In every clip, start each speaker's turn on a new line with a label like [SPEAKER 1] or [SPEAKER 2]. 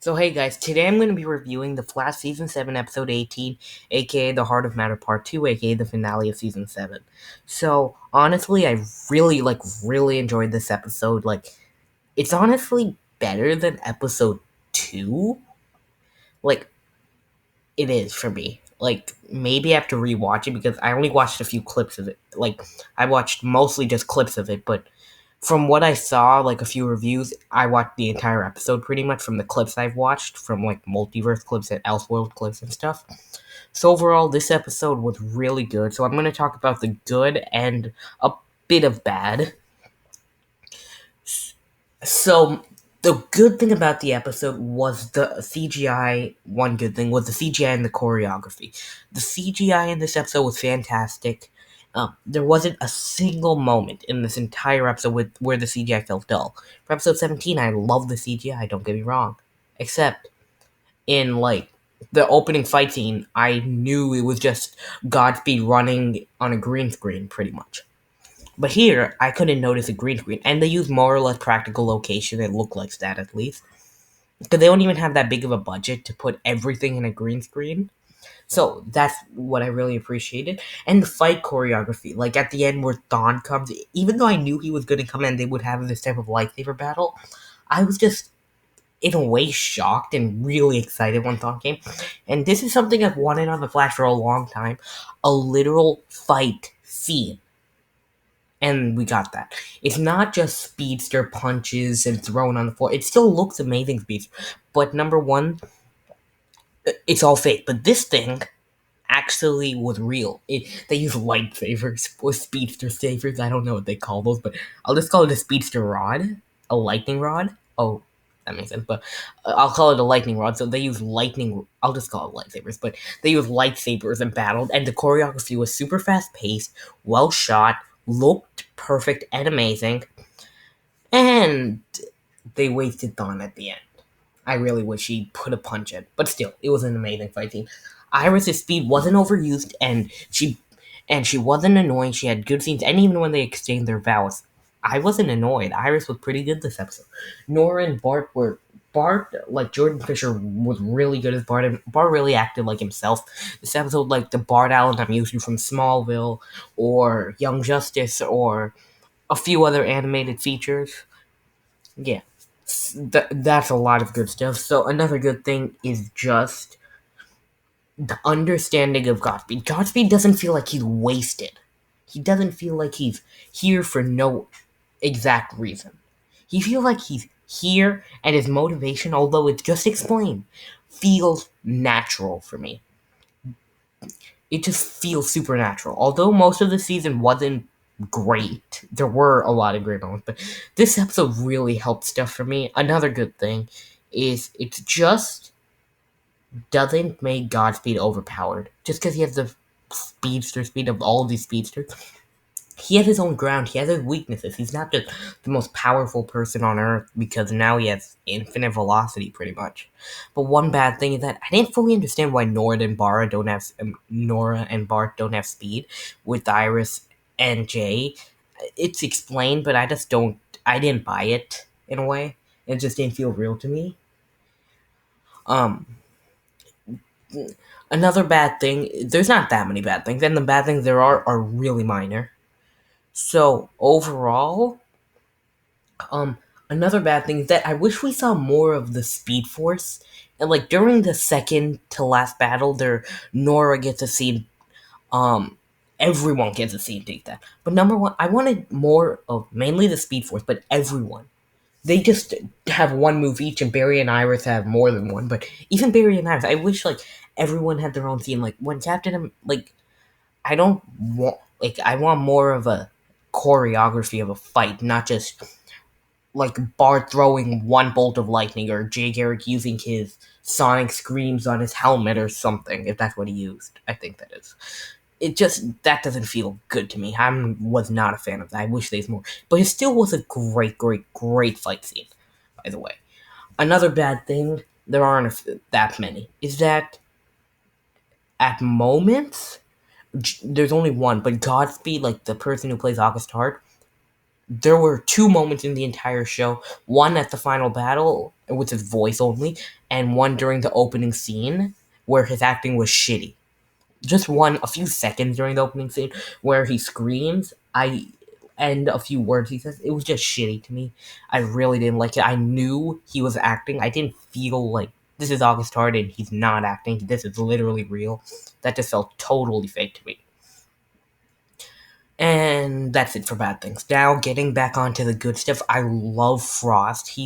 [SPEAKER 1] So hey guys, today I'm going to be reviewing The Flash Season 7 Episode 18, aka The Heart of Matter Part 2, aka the finale of Season 7. So honestly, I really enjoyed this episode. It's honestly better than Episode 2. Like, it is for me. Maybe I have to rewatch it because I only watched a few clips of it. I watched mostly just clips of it, but from what I saw, like a few reviews, I watched the entire episode pretty much from the clips I've watched, from like multiverse clips and Elseworld clips and stuff. So overall, this episode was really good. So I'm going to talk about the good and a bit of bad. So the good thing about the episode was the CGI. One good thing was the CGI and the choreography. The CGI in this episode was fantastic. There wasn't a single moment in this entire episode where the CGI felt dull. For episode 17, I love the CGI, don't get me wrong. Except in, the opening fight scene, I knew it was just Godspeed running on a green screen, pretty much. But here, I couldn't notice a green screen, and they use more or less practical location. It looked like that at least, because they don't even have that big of a budget to put everything in a green screen. So that's what I really appreciated, and the fight choreography. Like at the end, where Thawne comes, even though I knew he was going to come and they would have this type of lightsaber battle, I was just in a way shocked and really excited when Thawne came. And this is something I've wanted on the Flash for a long time—a literal fight scene. And we got that. It's not just Speedster punches and thrown on the floor. It still looks amazing, Speedster. But number one, it's all fake. But this thing actually was real. They use lightsabers or Speedster sabers. I don't know what they call those, but I'll just call it a Speedster rod. A lightning rod. Oh, that makes sense. But I'll call it a lightning rod. So they use lightning. I'll just call it lightsabers. But they use lightsabers and battled. And the choreography was super fast paced, well shot, looked perfect and amazing. And they wasted Thawne at the end. I really wish he put a punch in, but still, it was an amazing fight scene. Iris's speed wasn't overused, and she wasn't annoying. She had good scenes, and even when they exchanged their vows, I wasn't annoyed. Iris was pretty good this episode. Nora and Bart were like Jordan Fisher was really good as Bart, and Bart really acted like himself. This episode, like the Bart Allen I'm used to from Smallville or Young Justice or a few other animated features. Yeah, that's a lot of good stuff. So another good thing is just the understanding of Godspeed. Godspeed doesn't feel like he's wasted. He doesn't feel like he's here for no exact reason. He feels like he's here, and his motivation, although it's just explained, feels natural for me. It just feels supernatural. Although most of the season wasn't great, there were a lot of great moments, but this episode really helped stuff for me. Another good thing is it just doesn't make Godspeed overpowered. Just because he has the speedster speed of all of these speedsters, he has his own ground. He has his weaknesses. He's not just the most powerful person on Earth because now he has infinite velocity, pretty much. But one bad thing is that I didn't fully understand why Nora and Bart don't have speed with Iris and Jay. It's explained, but I just don't. I didn't buy it in a way. It just didn't feel real to me. Um, Another bad thing. There's not that many bad things, and the bad things there are really minor. So overall, Um, another bad thing is that I wish we saw more of the Speed Force. And like during the second to last battle, there Nora gets a scene. Um, everyone gets a scene. Take that. But number one, I wanted more of mainly the Speed Force, but everyone. They just have one move each, and Barry and Iris have more than one. But even Barry and Iris, I wish like everyone had their own scene. Like when I don't want I want more of a choreography of a fight, not just like Bart throwing one bolt of lightning or Jay Garrick using his sonic screams on his helmet or something, if that's what he used. I think that is. It just that doesn't feel good to me. I was not a fan of that. I wish there's more. But it still was a great fight scene, by the way. Another bad thing, there aren't that many, is that at moments, there's only one, but Godspeed, like the person who plays August Hart, There were two moments in the entire show, one at the final battle with his voice only, and one during the opening scene where his acting was shitty. Just one, a few seconds during the opening scene where he screams, and a few words he says. It was just shitty to me. I really didn't like it. I knew he was acting. I didn't feel like this is August Hart and he's not acting. This is literally real. That just felt totally fake to me. And that's it for bad things. Now getting back onto the good stuff, I love Frost.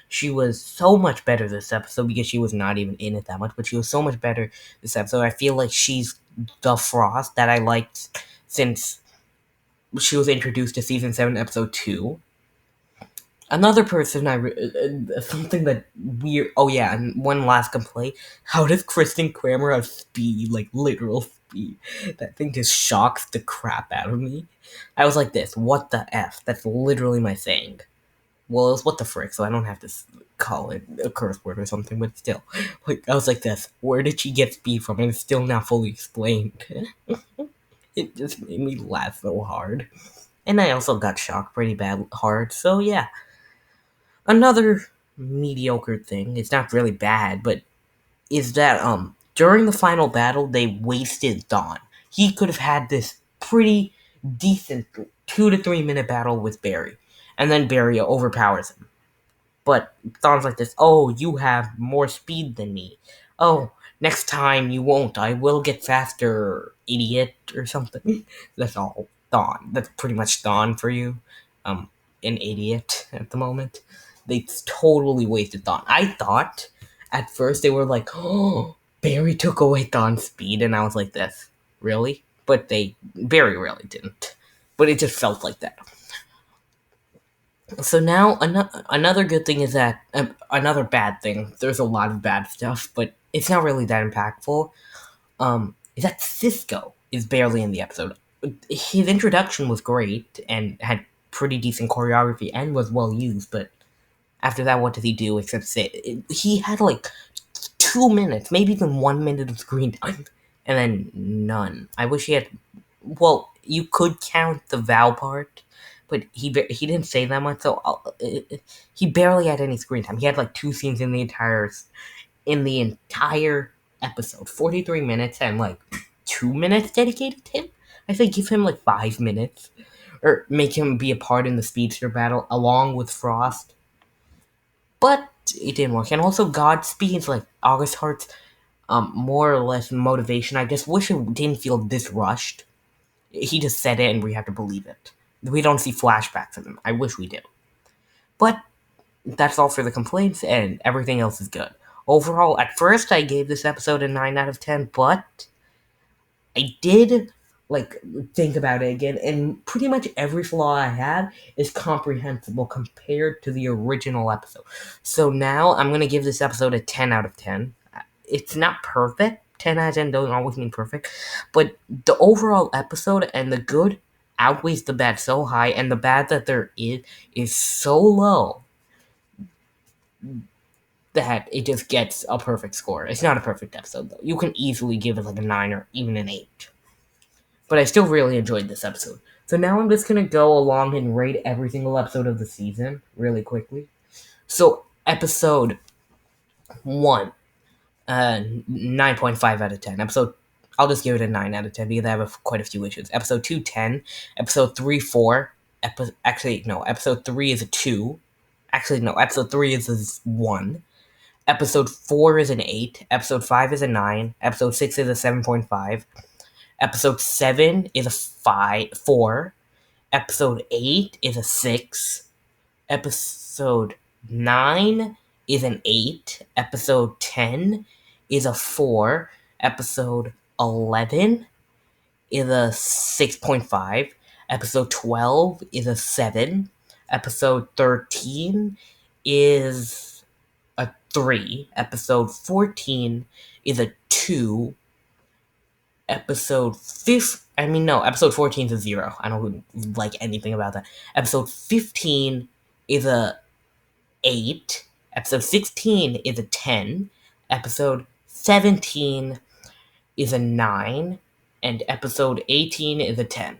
[SPEAKER 1] She was so much better this episode because she was not even in it that much, but she was so much better this episode. I feel like she's the Frost that I liked since she was introduced to season 7, episode 2. Another person something that weird. Oh yeah, and one last complaint. How does Kristen Kramer have speed, like literal speed? That thing just shocks the crap out of me. I was like this. What the f? That's literally my saying. Well, it was what the frick, so I don't have to call it a curse word or something. But still, like I was like this. Where did she get speed from? And it's still not fully explained. It just made me laugh so hard. And I also got shocked pretty bad hard. So yeah. Another mediocre thing, it's not really bad, but is that during the final battle they wasted Dawn. He could have had this pretty decent 2 to 3 minute battle with Barry. And then Barry overpowers him. But Dawn's like this, oh, you have more speed than me. Oh, next time you won't. I will get faster, idiot, or something. That's all. Dawn. That's pretty much Dawn for you. Um, an idiot at the moment. They totally wasted Dawn. I thought at first they were like, oh, Barry took away Dawn's speed, and I was like, this. Really? But Barry really didn't. But it just felt like that. So now another good thing is that another bad thing. There's a lot of bad stuff, but it's not really that impactful. Is that Cisco is barely in the episode. His introduction was great and had pretty decent choreography and was well used, but after that, what did he do except say he had like 2 minutes, maybe even 1 minute of screen time, and then none. I wish he had. Well, you could count the Val part, but he didn't say that much, so he barely had any screen time. He had like two scenes in the entire episode, 43 minutes, and like 2 minutes dedicated to him. I say give him like 5 minutes, or make him be a part in the speedster battle along with Frost. But it didn't work, and also Godspeed's like August Hart's more or less motivation. I just wish it didn't feel this rushed. He just said it and we have to believe it. We don't see flashbacks of him. I wish we did. But that's all for the complaints, and everything else is good. Overall, at first I gave this episode a 9 out of 10, but I did like think about it again, and pretty much every flaw I have is comprehensible compared to the original episode. So now I'm gonna give this episode a 10 out of 10. It's not perfect. 10 out of 10 doesn't always mean perfect, but the overall episode and the good outweighs the bad so high, and the bad that there is so low that it just gets a perfect score. It's not a perfect episode though. You can easily give it like a 9 or even an 8. But I still really enjoyed this episode. So now I'm just gonna go along and rate every single episode of the season really quickly. So episode 1, 9.5 out of 10. I'll just give it a 9 out of 10 because I have quite a few issues. Episode 2, 10. Episode 3, 4. Actually, no, episode 3 is a 2. Actually, no, episode 3 is a 1. Episode 4 is an 8. Episode 5 is a 9. Episode 6 is a 7.5. Episode 7 is a 4. Episode 8 is a 6. Episode 9 is an 8. Episode 10 is a 4. Episode 11 is a 6.5. Episode 12 is a 7. Episode 13 is a 3. Episode 14 is a 2. Episode 14 is a 0. I don't like anything about that. Episode 15 is a 8. Episode 16 is a 10. Episode 17 is a 9. And episode 18 is a 10.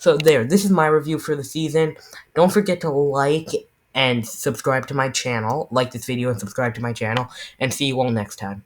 [SPEAKER 1] So there, this is my review for the season. Don't forget to like and subscribe to my channel. Like this video and subscribe to my channel. And see you all next time.